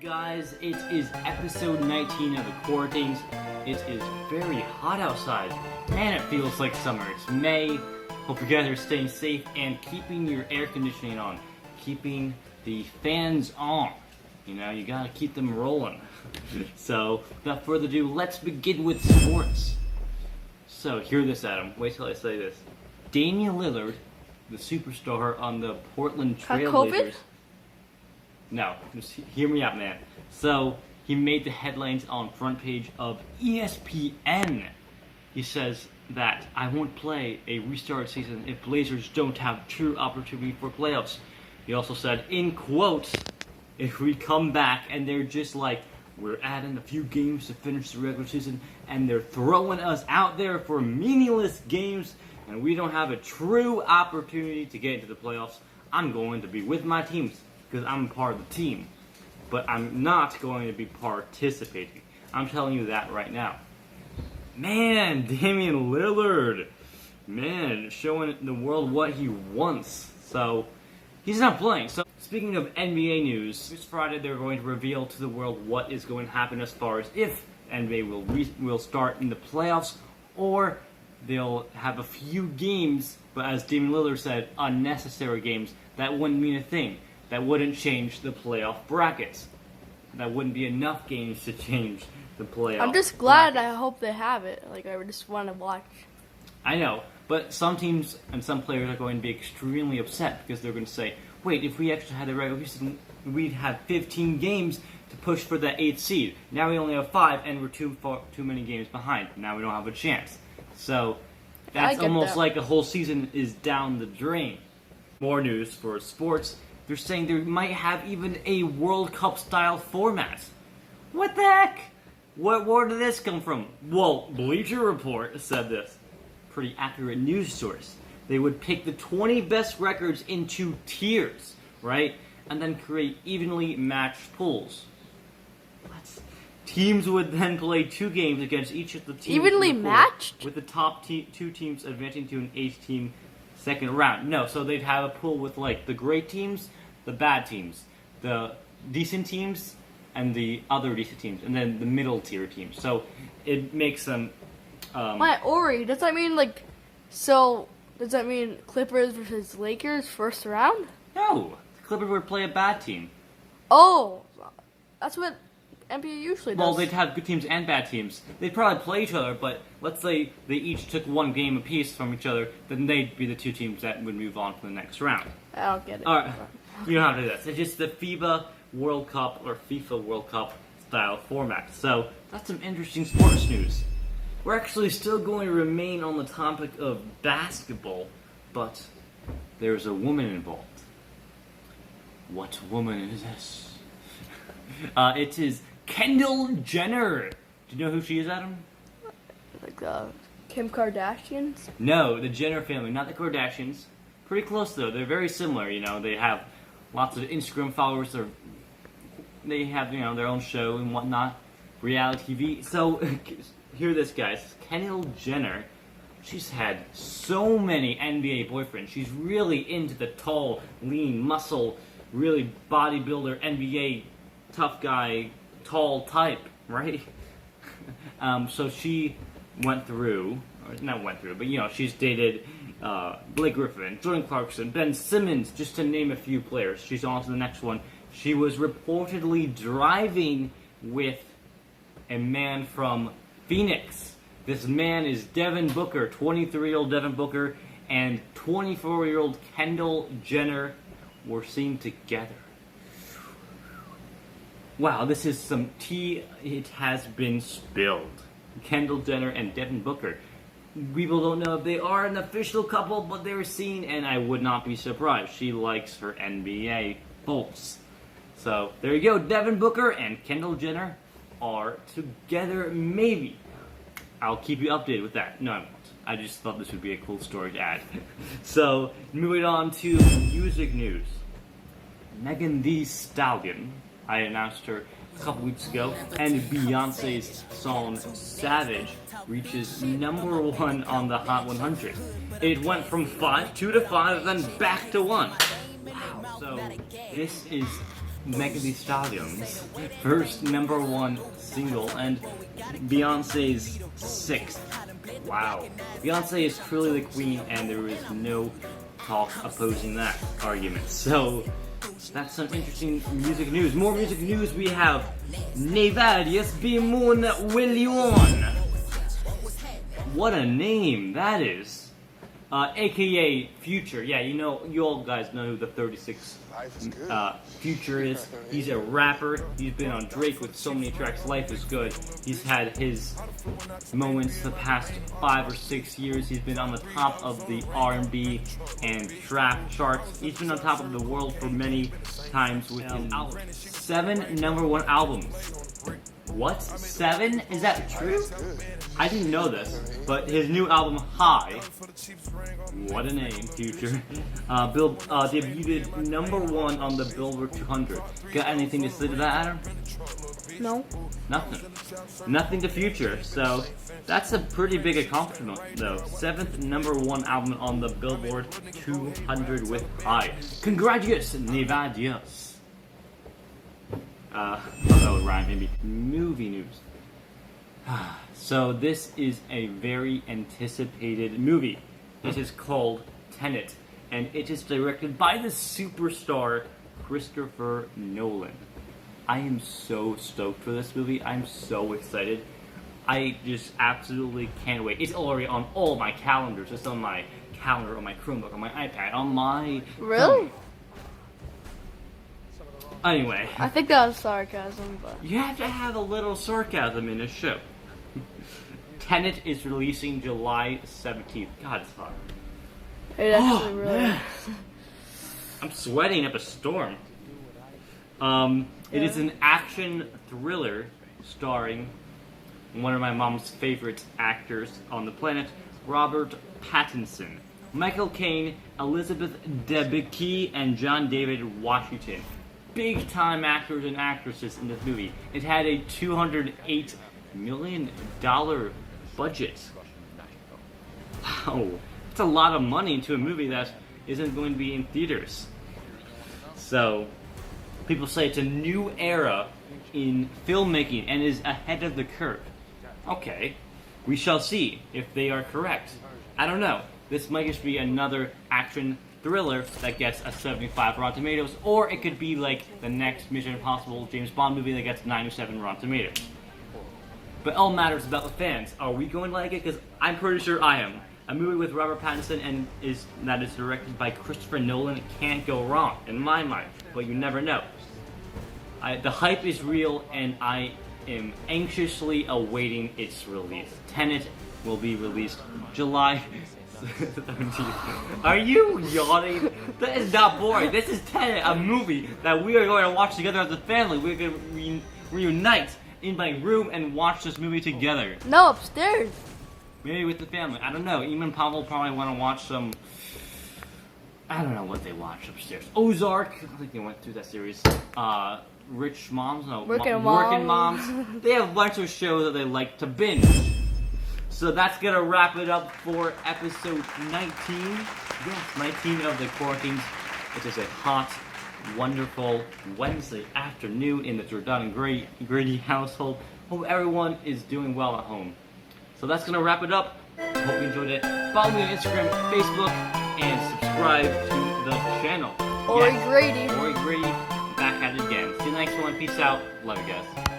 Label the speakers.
Speaker 1: Guys, it is episode 19 of the Quaranteens. It is very hot outside. Man, it feels like summer. It's May. Hope you guys are staying safe and keeping your air conditioning on. Keeping the fans on. You know, you gotta keep them rolling. So, without further ado, let's begin with sports. So, hear this, Adam. Wait till I say this. Damian Lillard, the superstar on the Portland Trailblazers. No, just hear me out, man. So, he made the headlines on front page of ESPN. He says that I won't play a restart season if Blazers don't have true opportunity for playoffs. He also said, in quotes, if we come back and they're just like, we're adding a few games to finish the regular season and they're throwing us out there for meaningless games and we don't have a true opportunity to get into the playoffs, I'm going to be with my teams. Because I'm part of the team, but I'm not going to be participating. I'm telling you that right now. Man, Damian Lillard, man, showing the world what he wants. So, he's not playing. So, speaking of NBA news, this Friday they're going to reveal to the world what is going to happen as far as if NBA will start in the playoffs, or they'll have a few games, but as Damian Lillard said, unnecessary games. That wouldn't mean a thing. That wouldn't change the playoff brackets. That wouldn't be enough games to change the playoff
Speaker 2: I'm just glad.
Speaker 1: brackets.
Speaker 2: I hope they have it. Like, I just want to watch.
Speaker 1: I know, but some teams and some players are going to be extremely upset because they're going to say, wait, if we actually had the regular season, we'd have 15 games to push for the 8th seed. Now we only have 5, and we're too many games behind. Now we don't have a chance. So that's almost like a whole season is down the drain. More news for sports. They're saying they might have even a World Cup style format. What the heck? Where did this come from? Well, Bleacher Report said this. Pretty accurate news source. They would pick the 20 best records into tiers, right? And then create evenly matched pools. What? Teams would then play 2 games against each of the teams.
Speaker 2: Evenly matched?
Speaker 1: With the top 2 teams advancing to an 8-team second round. No, so they'd have a pool with like the great teams, the bad teams, the decent teams, and the other decent teams, and then the middle tier teams. So it makes them.
Speaker 2: My Ori, does that mean like? So does that mean Clippers versus Lakers first round?
Speaker 1: No, the Clippers would play a bad team.
Speaker 2: Oh, that's what NBA usually does.
Speaker 1: Well, they'd have good teams and bad teams. They'd probably play each other, but let's say they each took 1 game apiece from each other, then they'd be the 2 teams that would move on to the next round.
Speaker 2: I don't get it.
Speaker 1: All right, you don't have to do this. It's just the FIBA World Cup or FIFA World Cup style format. So that's some interesting sports news. We're actually still going to remain on the topic of basketball, but there's a woman involved. What woman is this? It is Kendall Jenner. Do you know who she is, Adam?
Speaker 2: Like Kim Kardashians?
Speaker 1: No, the Jenner family, not the Kardashians. Pretty close though. They're very similar. You know, they have lots of Instagram followers. They have their own show and whatnot, reality TV. So hear this, guys. Kendall Jenner. She's had so many NBA boyfriends. She's really into the tall, lean, muscle, really bodybuilder, NBA tough guy, tall type, right? So she not went through, but she's dated Blake Griffin, Jordan Clarkson, Ben Simmons, just to name a few players. She's on to the next one. She was reportedly driving with a man from Phoenix. This man is Devin Booker, 23-year-old Devin Booker, and 24-year-old Kendall Jenner were seen together. Wow, this is some tea. It has been spilled. Kendall Jenner and Devin Booker. People don't know if they are an official couple, but they were seen, and I would not be surprised. She likes her NBA folks. So, there you go. Devin Booker and Kendall Jenner are together, maybe. I'll keep you updated with that. No, I won't. I just thought this would be a cool story to add. So, moving on to music news. Megan Thee Stallion, I announced her a couple weeks ago, and Beyonce's song Savage reaches number 1 on the Hot 100. It went from 2 to 5, then back to 1. Wow, so this is Megan Thee Stallion's first #1 single and Beyonce's 6th. Wow. Beyonce is truly the queen and there is no talk opposing that argument. So, that's some interesting music news. More music news we have Nevadius Bimun Willion. What a name that is. AKA Future. Yeah, you all guys know who the 36 Future is. He's a rapper. He's been on Drake with so many tracks. Life is Good. He's had his moments the past 5 or 6 years. He's been on the top of the R&B and trap charts. He's been on top of the world for many times with his albums. 7 #1 albums. What? 7? Is that true? I didn't know this, but his new album, High, what a name, Future, debuted #1 on the Billboard 200. Got anything to say to that, Adam?
Speaker 2: No.
Speaker 1: Nothing. Nothing to Future, so that's a pretty big accomplishment, though. 7th #1 album on the Billboard 200 with High. Congratulations, Nevadius. That would rhyme, maybe. Movie news. So this is a very anticipated movie. It is called Tenet, and it is directed by the superstar Christopher Nolan. I am so stoked for this movie. I'm so excited. I just absolutely can't wait. It's already on all my calendars. It's on my calendar, on my Chromebook, on my iPad, on my...
Speaker 2: Really?
Speaker 1: Anyway.
Speaker 2: I think that was sarcasm, but...
Speaker 1: You have to have a little sarcasm in a show. Tenet is releasing July 17th. God, it's hot.
Speaker 2: It actually really
Speaker 1: man. I'm sweating up a storm. It is an action thriller starring one of my mom's favorite actors on the planet, Robert Pattinson, Michael Caine, Elizabeth Debicki, and John David Washington. Big time actors and actresses in this movie. It had a $208 million budget. Wow, that's a lot of money into a movie that isn't going to be in theaters. So, people say it's a new era in filmmaking and is ahead of the curve. Okay, we shall see if they are correct. I don't know. This might just be another action thriller that gets a 75 Rotten Tomatoes, or it could be like the next Mission Impossible James Bond movie that gets 97 Rotten Tomatoes. But all matters about the fans. Are we going to like it? Because I'm pretty sure I am. A movie with Robert Pattinson that is directed by Christopher Nolan can't go wrong, in my mind. But you never know. The hype is real, and I am anxiously awaiting its release. Tenet will be released July 17th. Are you yawning? That is not boring. This is Tenet, a movie that we are going to watch together as a family. We're going to reunite in my room and watch this movie together.
Speaker 2: No, upstairs.
Speaker 1: Maybe with the family. I don't know. Eamon and Pavel probably want to watch some... I don't know what they watch upstairs. Ozark. I think they went through that series. Rich Moms. No,
Speaker 2: Working
Speaker 1: Moms. They have a bunch of shows that they like to binge. So that's going to wrap it up for episode 19. Yes, 19 of the Quaranteens. It is a hot, wonderful Wednesday afternoon in the Jordan and Grady household. Hope everyone is doing well at home. So that's going to wrap it up. Hope you enjoyed it. Follow me on Instagram, Facebook, and subscribe to the channel.
Speaker 2: Ori Grady.
Speaker 1: Ori Grady, back at it again. See you next one. Peace out. Love you guys.